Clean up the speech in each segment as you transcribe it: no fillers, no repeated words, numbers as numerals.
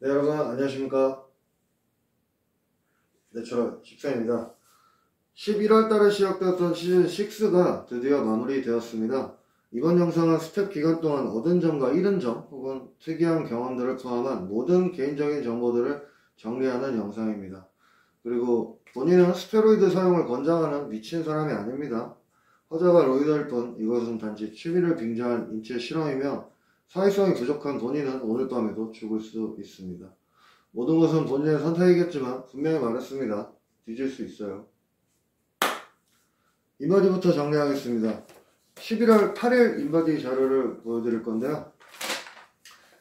네, 여러분 안녕하십니까. 네, 저는 식사입니다. 11월 달에 시작되었던 시즌 6가 드디어 마무리되었습니다. 이번 영상은 스텝 기간 동안 얻은 점과 잃은 점 혹은 특이한 경험들을 포함한 모든 개인적인 정보들을 정리하는 영상입니다. 그리고 본인은 스테로이드 사용을 권장하는 미친 사람이 아닙니다. 허자가 로이드일 뿐 이것은 단지 취미를 빙자한 인체 실험이며 사회성이 부족한 본인은 오늘 밤에도 죽을 수 있습니다. 모든 것은 본인의 선택이겠지만 분명히 말했습니다. 뒤질 수 있어요. 인바디부터 정리하겠습니다. 11월 8일 인바디 자료를 보여드릴 건데요.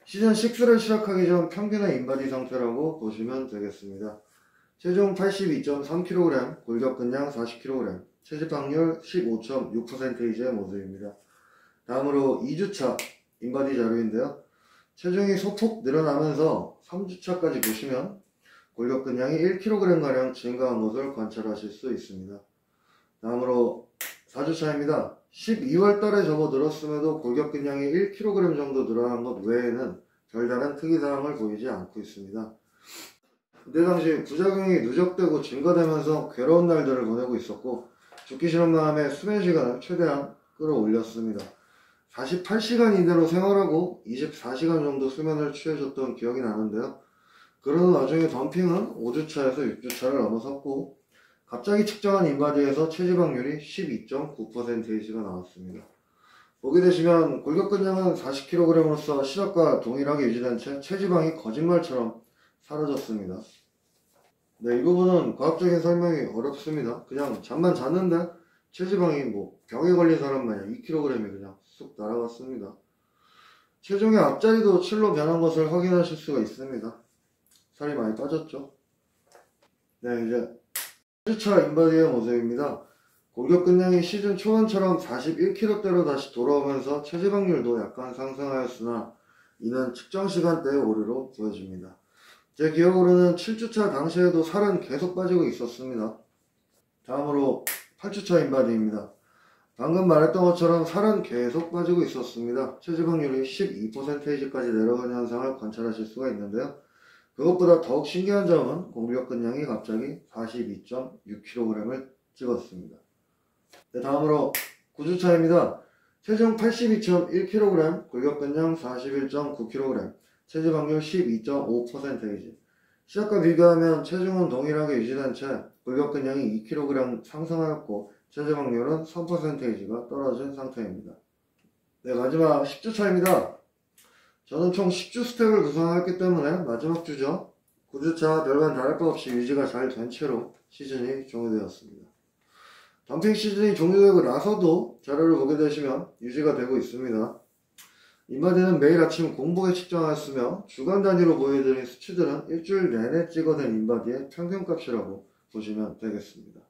시즌 6를 시작하기 전 평균의 인바디 상태라고 보시면 되겠습니다. 체중 82.3kg, 골격근량 40kg, 체지방률 15.6%의 모습입니다. 다음으로 2주차 인바디 자료인데요. 체중이 소폭 늘어나면서 3주차까지 보시면 골격근량이 1kg가량 증가한 것을 관찰하실 수 있습니다. 다음으로 4주차입니다. 12월 달에 접어들었음에도 골격근량이 1kg 정도 늘어난 것 외에는 별다른 특이사항을 보이지 않고 있습니다. 그때 당시 부작용이 누적되고 증가되면서 괴로운 날들을 보내고 있었고 죽기 싫은 마음에 수면 시간을 최대한 끌어올렸습니다. 48시간 이내로 생활하고 24시간 정도 수면을 취해줬던 기억이 나는데요. 그러는 와중에 덤핑은 5주차에서 6주차를 넘어섰고 갑자기 측정한 인바디에서 체지방률이 12.9%가 나왔습니다. 보게 되시면 골격근량은 40kg으로서 시작과 동일하게 유지된 채 체지방이 거짓말처럼 사라졌습니다. 네, 이 부분은 과학적인 설명이 어렵습니다. 그냥 잠만 잤는데 체지방이 병에 걸린 사람 마냥 2kg이 그냥 쑥 날아갔습니다. 체중의 앞자리도 7로 변한 것을 확인하실 수가 있습니다. 살이 많이 빠졌죠. 네, 이제 1주차 인바디의 모습입니다. 골격근량이 시즌 초반처럼 41kg대로 다시 돌아오면서 체지방률도 약간 상승하였으나 이는 측정 시간대의 오류로 보여집니다. 제 기억으로는 7주차 당시에도 살은 계속 빠지고 있었습니다. 다음으로 8주차 인바디입니다. 방금 말했던 것처럼 살은 계속 빠지고 있었습니다. 체지방률이 12%까지 내려가는 현상을 관찰하실 수가 있는데요. 그것보다 더욱 신기한 점은 골격근량이 갑자기 42.6kg을 찍었습니다. 네, 다음으로 9주차입니다. 체중 82.1kg, 골격근량 41.9kg, 체지방률 12.5%이지. 시작과 비교하면 체중은 동일하게 유지된 채 골격근량이 2kg 상승하였고 체지방률은 3%가 떨어진 상태입니다. 네, 마지막 10주차입니다. 저는 총 10주 스텝을 구성했기 때문에 마지막 주죠. 9주차 별반 다를 바 없이 유지가 잘 된 채로 시즌이 종료되었습니다. 덤핑 시즌이 종료되고 나서도 자료를 보게 되시면 유지가 되고 있습니다. 인바디는 매일 아침 공복에 측정하였으며 주간 단위로 보여드린 수치들은 일주일 내내 찍어낸 인바디의 평균값이라고 보시면 되겠습니다.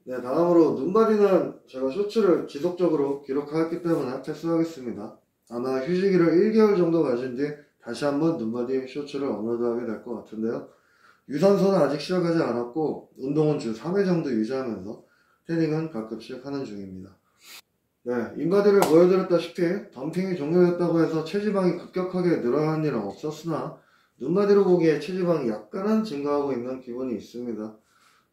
네, 다음으로 눈바디는 제가 쇼츠를 지속적으로 기록하였기 때문에 패스하겠습니다. 아마 휴지기를 1개월 정도 가진 뒤 다시 한번 눈바디 쇼츠를 업로드하게 될 것 같은데요. 유산소는 아직 시작하지 않았고 운동은 주 3회 정도 유지하면서 태닝은 가끔씩 하는 중입니다. 네, 인바디를 보여드렸다시피 덤핑이 종료됐다고 해서 체지방이 급격하게 늘어난 일은 없었으나 눈바디로 보기에 체지방이 약간은 증가하고 있는 기분이 있습니다.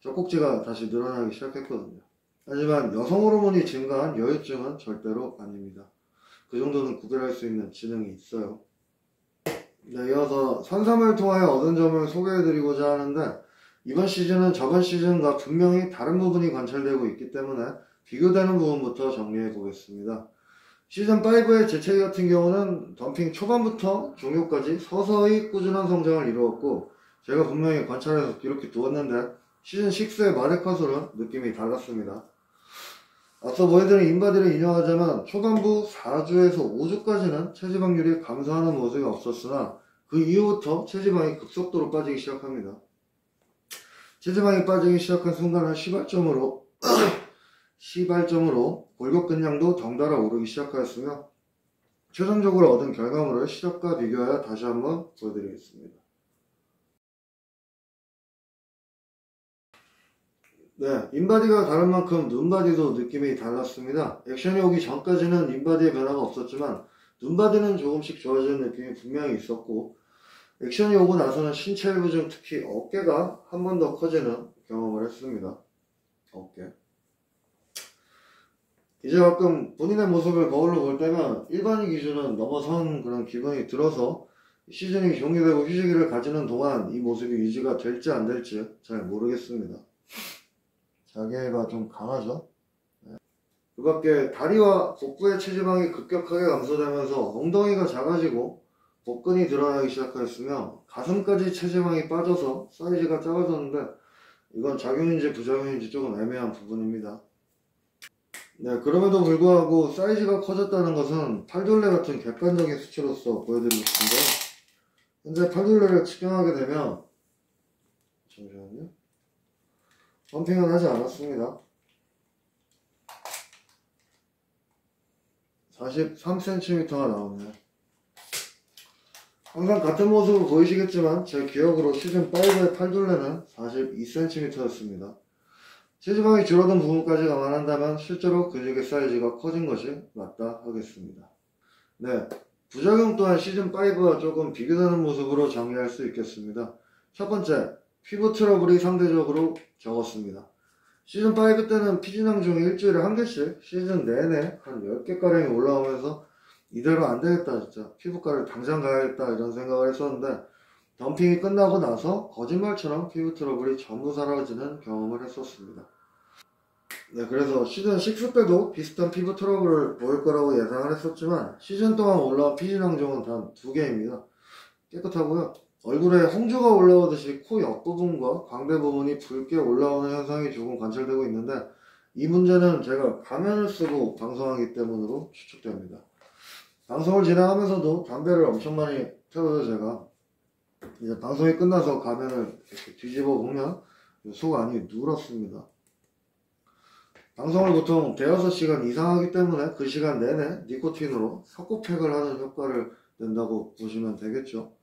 젖꼭지가 다시 늘어나기 시작했거든요. 하지만 여성 호르몬이 증가한 여유증은 절대로 아닙니다. 그 정도는 구별할 수 있는 지능이 있어요. 네, 이어서 산삼을 통하여 얻은 점을 소개해드리고자 하는데 이번 시즌은 저번 시즌과 분명히 다른 부분이 관찰되고 있기 때문에 비교되는 부분부터 정리해 보겠습니다. 시즌5의 재채기 같은 경우는 덤핑 초반부터 종료까지 서서히 꾸준한 성장을 이루었고 제가 분명히 관찰해서 기록해 두었는데 시즌6의 마데카솔은 느낌이 달랐습니다. 앞서 보여드린 인바디를 인용하자면 초반부 4주에서 5주까지는 체지방률이 감소하는 모습이 없었으나 그 이후부터 체지방이 급속도로 빠지기 시작합니다. 체지방이 빠지기 시작한 순간은 시발점으로 골격근량도 덩달아 오르기 시작하였으며 최종적으로 얻은 결과물을 시작과 비교하여 다시 한번 보여드리겠습니다. 네, 인바디가 다른 만큼 눈바디도 느낌이 달랐습니다. 액션이 오기 전까지는 인바디의 변화가 없었지만 눈바디는 조금씩 좋아지는 느낌이 분명히 있었고 액션이 오고 나서는 신체 일부 중 특히 어깨가 한 번 더 커지는 경험을 했습니다. 어깨. 이제 가끔 본인의 모습을 거울로 볼 때면 일반인 기준은 넘어선 그런 기분이 들어서 시즌이 종료되고 휴식일을 가지는 동안 이 모습이 유지가 될지 안 될지 잘 모르겠습니다. 자기애가 좀 강하죠. 그 밖에 다리와 복부의 체지방이 급격하게 감소되면서 엉덩이가 작아지고 복근이 드러나기 시작하였으며 가슴까지 체지방이 빠져서 사이즈가 작아졌는데 이건 작용인지 부작용인지 조금 애매한 부분입니다. 네, 그럼에도 불구하고 사이즈가 커졌다는 것은 팔둘레 같은 객관적인 수치로서 보여드리고 싶은데요. 현재 팔둘레를 측정하게 되면 잠시만요. 펌핑은 하지 않았습니다. 43cm가 나오네요. 항상 같은 모습을 보이시겠지만 제 기억으로 시즌5의 팔둘레는 42cm였습니다. 체지방이 줄어든 부분까지 감안한다면 실제로 근육의 사이즈가 커진 것이 맞다 하겠습니다. 네, 부작용 또한 시즌5와 조금 비교되는 모습으로 정리할 수 있겠습니다. 첫 번째, 피부 트러블이 상대적으로 적었습니다. 시즌5 때는 피지낭 중에 일주일에 한 개씩 시즌 내내 한 10개가량이 올라오면서 이대로 안 되겠다 진짜 피부과를 당장 가야겠다 이런 생각을 했었는데 덤핑이 끝나고 나서 거짓말처럼 피부 트러블이 전부 사라지는 경험을 했었습니다. 네, 그래서 시즌6 때도 비슷한 피부 트러블을 보일 거라고 예상을 했었지만 시즌 동안 올라온 피지낭종은 단 2개입니다. 깨끗하고요. 얼굴에 홍조가 올라오듯이 코 옆부분과 광대 부분이 붉게 올라오는 현상이 조금 관찰되고 있는데 이 문제는 제가 가면을 쓰고 방송하기 때문으로 추측됩니다. 방송을 진행하면서도 담배를 엄청 많이 태워서 제가 이제 방송이 끝나서 가면을 이렇게 뒤집어 보면 속 안이 누렇습니다. 방송을 보통 대여섯 시간 이상 하기 때문에 그 시간 내내 니코틴으로 석고팩을 하는 효과를 낸다고 보시면 되겠죠.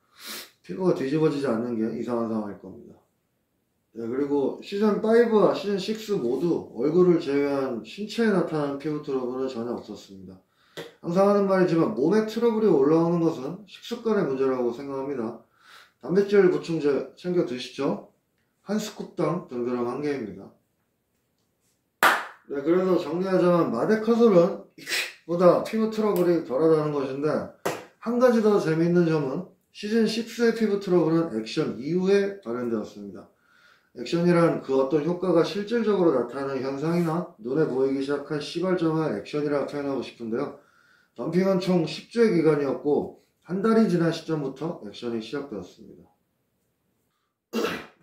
피부가 뒤집어지지 않는 게 이상한 상황일 겁니다. 네, 그리고 시즌5와 시즌6 모두 얼굴을 제외한 신체에 나타나는 피부 트러블은 전혀 없었습니다. 항상 하는 말이지만 몸에 트러블이 올라오는 것은 식습관의 문제라고 생각합니다. 단백질 보충제 챙겨 드시죠? 한 스쿱당 등그램 1개입니다. 네, 그래서 정리하자면 마데카솔은 보다 피부 트러블이 덜하다는 것인데 한 가지 더 재미있는 점은 시즌6의 피부 트러블은 액션 이후에 발현되었습니다. 액션이란 그 어떤 효과가 실질적으로 나타나는 현상이나 눈에 보이기 시작한 시발점을 액션이라고 표현하고 싶은데요. 덤핑은 총 10주의 기간이었고 한 달이 지난 시점부터 액션이 시작되었습니다.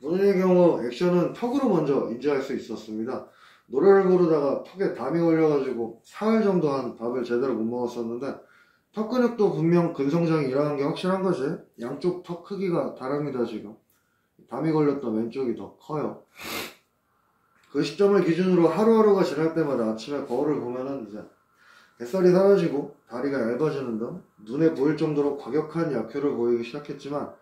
본인의 경우 액션은 턱으로 먼저 인지할 수 있었습니다. 노래를 부르다가 턱에 담이 걸려가지고 사흘 정도 한 밥을 제대로 못 먹었었는데 턱 근육도 분명 근성장이 일어난 게 확실한 것이 양쪽 턱 크기가 다릅니다. 지금 담이 걸렸던 왼쪽이 더 커요. 그 시점을 기준으로 하루하루가 지날 때마다 아침에 거울을 보면은 이제 뱃살이 사라지고 다리가 얇아지는 등 눈에 보일 정도로 과격한 약효를 보이기 시작했지만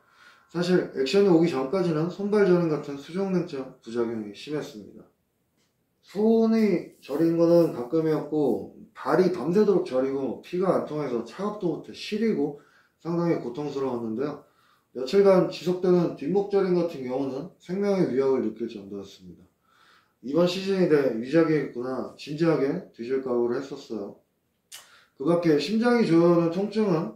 사실 액션이 오기 전까지는 손발저림 같은 수족냉증 부작용이 심했습니다. 손이 저린 거는 가끔이었고 발이 밤새도록 저리고 피가 안 통해서 차갑도 못해 시리고 상당히 고통스러웠는데요. 며칠간 지속되는 뒷목 저림 같은 경우는 생명의 위협을 느낄 정도였습니다. 이번 시즌이 내 위작이겠구나 진지하게 뒤질 각오를 했었어요. 그 밖에 심장이 조여오는 통증은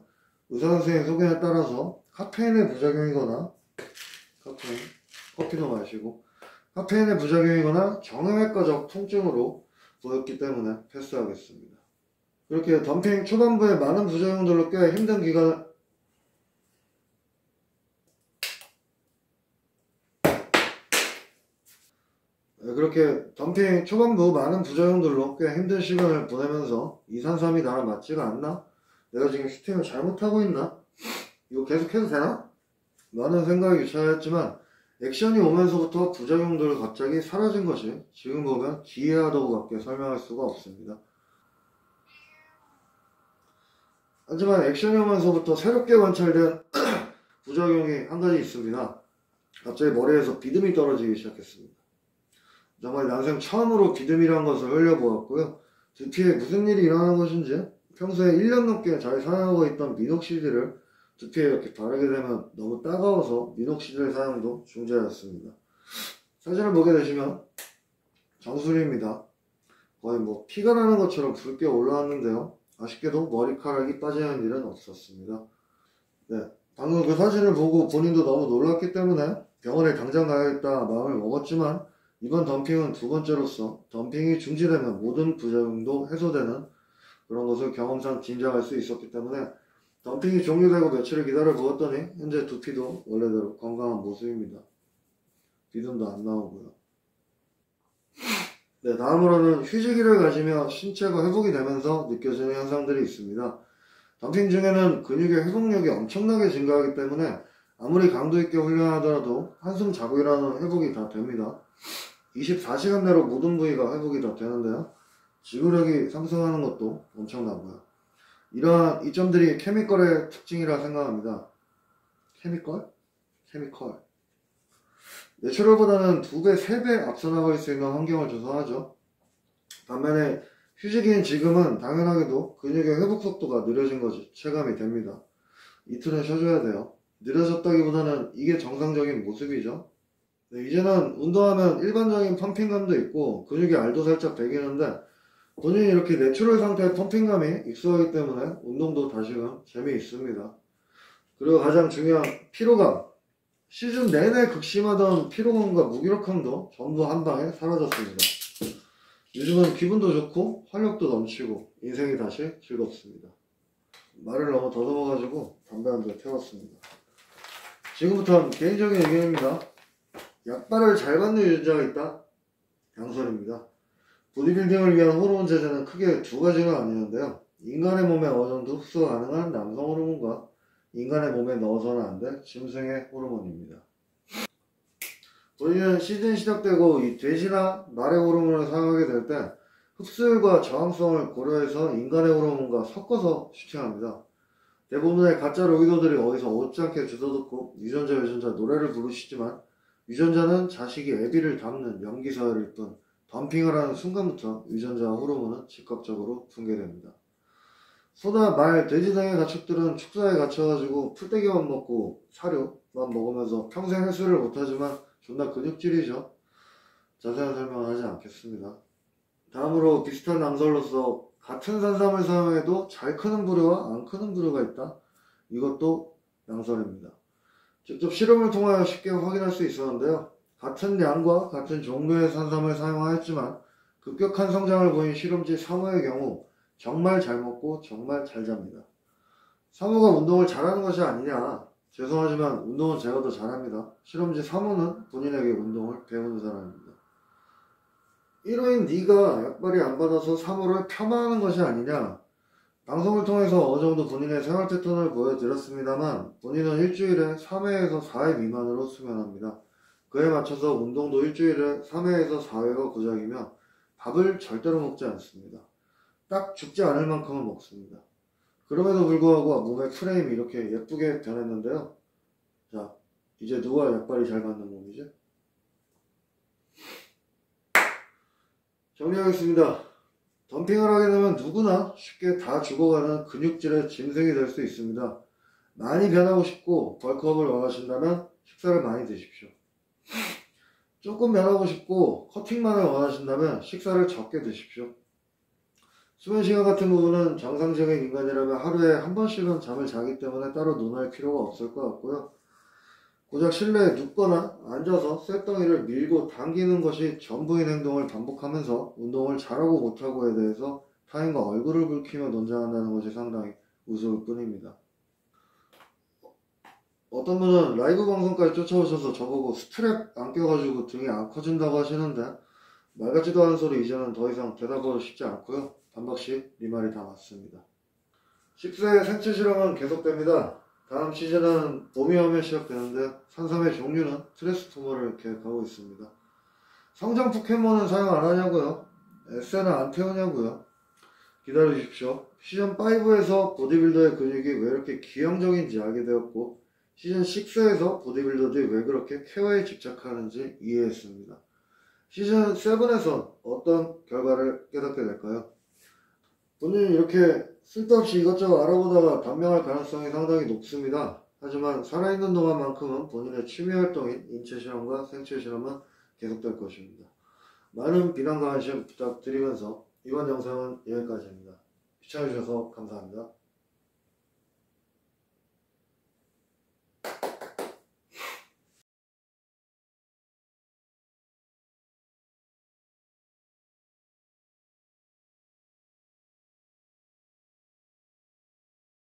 의사선생님 소견에 따라서 카페인의 부작용이거나 커피도 마시고 카페인의 부작용이거나 정형외과적 통증으로 보였기 때문에 패스하겠습니다. 그렇게 덤핑 초반부에 많은 부작용들로 꽤 힘든 기간을 그렇게 덤핑 초반부 많은 부작용들로 꽤 힘든 시간을 보내면서 233이 나랑 맞지가 않나? 내가 지금 슈팅을 잘못하고 있나? 이거 계속 해도 되나? 라는 생각이 유차했지만 액션이 오면서부터 부작용들이 갑자기 사라진 것이 지금 보면 기이하다고밖에 설명할 수가 없습니다. 하지만 액션이 오면서부터 새롭게 관찰된 부작용이 한 가지 있습니다. 갑자기 머리에서 비듬이 떨어지기 시작했습니다. 정말 난생 처음으로 비듬이란 것을 흘려보았고요. 두피에 무슨 일이 일어나는 것인지 평소에 1년 넘게 잘 사용하고 있던 미녹시딜을 두피에 이렇게 바르게 되면 너무 따가워서 미녹시딜 사용도 중지하였습니다. 사진을 보게 되시면 정수리입니다. 거의 뭐 피가 나는 것처럼 붉게 올라왔는데요. 아쉽게도 머리카락이 빠지는 일은 없었습니다. 네, 방금 그 사진을 보고 본인도 너무 놀랐기 때문에 병원에 당장 가야겠다 마음을 먹었지만 이번 덤핑은 두 번째로서 덤핑이 중지되면 모든 부작용도 해소되는 그런 것을 경험상 짐작할 수 있었기 때문에 덤핑이 종료되고 며칠을 기다려 보았더니 현재 두피도 원래대로 건강한 모습입니다. 비듬도 안 나오고요. 네, 다음으로는 휴지기를 가지며 신체가 회복이 되면서 느껴지는 현상들이 있습니다. 덤핑 중에는 근육의 회복력이 엄청나게 증가하기 때문에 아무리 강도 있게 훈련하더라도 한숨 자고 일어나는 회복이 다 됩니다. 24시간 내로 모든 부위가 회복이 다 되는데요. 지구력이 상승하는 것도 엄청나고요. 이러한 이점들이 케미컬의 특징이라 생각합니다. 케미컬? 내추럴보다는 2배, 3배 앞서 나갈 수 있는 환경을 조성하죠. 반면에 휴지기인 지금은 당연하게도 근육의 회복 속도가 느려진 것이 체감이 됩니다. 이틀은 쉬어줘야 돼요. 느려졌다기보다는 이게 정상적인 모습이죠. 네, 이제는 운동하면 일반적인 펌핑감도 있고 근육의 알도 살짝 배기는데 본인이 이렇게 내추럴 상태의 펌핑감이 익숙하기 때문에 운동도 다시금 재미있습니다. 그리고 가장 중요한 피로감. 시즌 내내 극심하던 피로감과 무기력함도 전부 한방에 사라졌습니다. 요즘은 기분도 좋고 활력도 넘치고 인생이 다시 즐겁습니다. 말을 너무 더듬어가지고 담배 한 대 태웠습니다. 지금부터는 개인적인 의견입니다. 약발을 잘 받는 유전자가 있다? 양설입니다. 보디빌딩을 위한 호르몬 제제는 크게 두 가지가 나뉘는데요. 인간의 몸에 어느 정도 흡수가 가능한 남성 호르몬과 인간의 몸에 넣어서는 안 될 짐승의 호르몬입니다. 본인은 시즌 시작되고 이 돼지나 말의 호르몬을 사용하게 될 때 흡수율과 저항성을 고려해서 인간의 호르몬과 섞어서 슈팅합니다. 대부분의 가짜 로이더들이 어디서 어줍지 주워듣고 유전자 노래를 부르시지만 유전자는 자식이 애비를 담는 연기사일일 뿐 덤핑을 하는 순간부터 유전자 호르몬은 즉각적으로 붕괴됩니다. 소나 말, 돼지 등의 가축들은 축사에 갇혀가지고 풀떼기만 먹고 사료만 먹으면서 평생 헬스를 못하지만 존나 근육질이죠. 자세한 설명은 하지 않겠습니다. 다음으로 비슷한 남설로서 같은 산삼을 사용해도 잘 크는 부류와 안 크는 부류가 있다. 이것도 양설입니다. 직접 실험을 통하여 쉽게 확인할 수 있었는데요. 같은 양과 같은 종류의 산삼을 사용하였지만 급격한 성장을 보인 실험지 3호의 경우 정말 잘 먹고 정말 잘 잡니다. 3호가 운동을 잘하는 것이 아니냐. 죄송하지만 운동은 제가 더 잘합니다. 실험지 3호는 본인에게 운동을 배우는 사람입니다. 1호인 네가 약발이 안 받아서 3호를 폄하하는 것이 아니냐. 방송을 통해서 어느 정도 본인의 생활 패턴을 보여드렸습니다만 본인은 일주일에 3회에서 4회 미만으로 수면합니다. 그에 맞춰서 운동도 일주일에 3회에서 4회가 고작이며 밥을 절대로 먹지 않습니다. 딱 죽지 않을 만큼은 먹습니다. 그럼에도 불구하고 몸의 프레임이 이렇게 예쁘게 변했는데요. 자, 이제 누가 약발이 잘 받는 몸이지? 정리하겠습니다. 덤핑을 하게 되면 누구나 쉽게 다 죽어가는 근육질의 짐승이 될 수 있습니다. 많이 변하고 싶고 벌크업을 원하신다면 식사를 많이 드십시오. 조금 변하고 싶고 커팅만을 원하신다면 식사를 적게 드십시오. 수면 시간 같은 부분은 정상적인 인간이라면 하루에 한 번씩은 잠을 자기 때문에 따로 논할 필요가 없을 것 같고요. 고작 실내에 눕거나 앉아서 쇳덩이를 밀고 당기는 것이 전부인 행동을 반복하면서 운동을 잘하고 못하고에 대해서 타인과 얼굴을 붉히며 논쟁한다는 것이 상당히 우스울 뿐입니다. 어떤 분은 라이브 방송까지 쫓아오셔서 저보고 스트랩 안 껴가지고 등이 안 커진다고 하시는데 말 같지도 않은 소리 이제는 더 이상 대답하고 싶지 않고요. 반박시 네 말이 다 맞습니다. 10세의 생체 실험은 계속됩니다. 다음 시즌은 봄이 오면 시작되는데 산삼의 종류는 트랜스포머를 계획하고 있습니다. 성장 포켓몬은 사용 안 하냐고요? 에세는 안 태우냐고요? 기다려주십시오. 시즌 5에서 보디빌더의 근육이 왜 이렇게 기형적인지 알게 되었고 시즌 6에서 보디빌더들이 왜 그렇게 퀘어에 집착하는지 이해했습니다. 시즌 7에서 어떤 결과를 깨닫게 될까요? 본인이 이렇게 쓸데없이 이것저것 알아보다가 단명할 가능성이 상당히 높습니다. 하지만 살아있는 동안만큼은 본인의 취미활동인 인체실험과 생체실험은 계속될 것입니다. 많은 비난과 관심 부탁드리면서 이번 영상은 여기까지입니다. 시청해주셔서 감사합니다.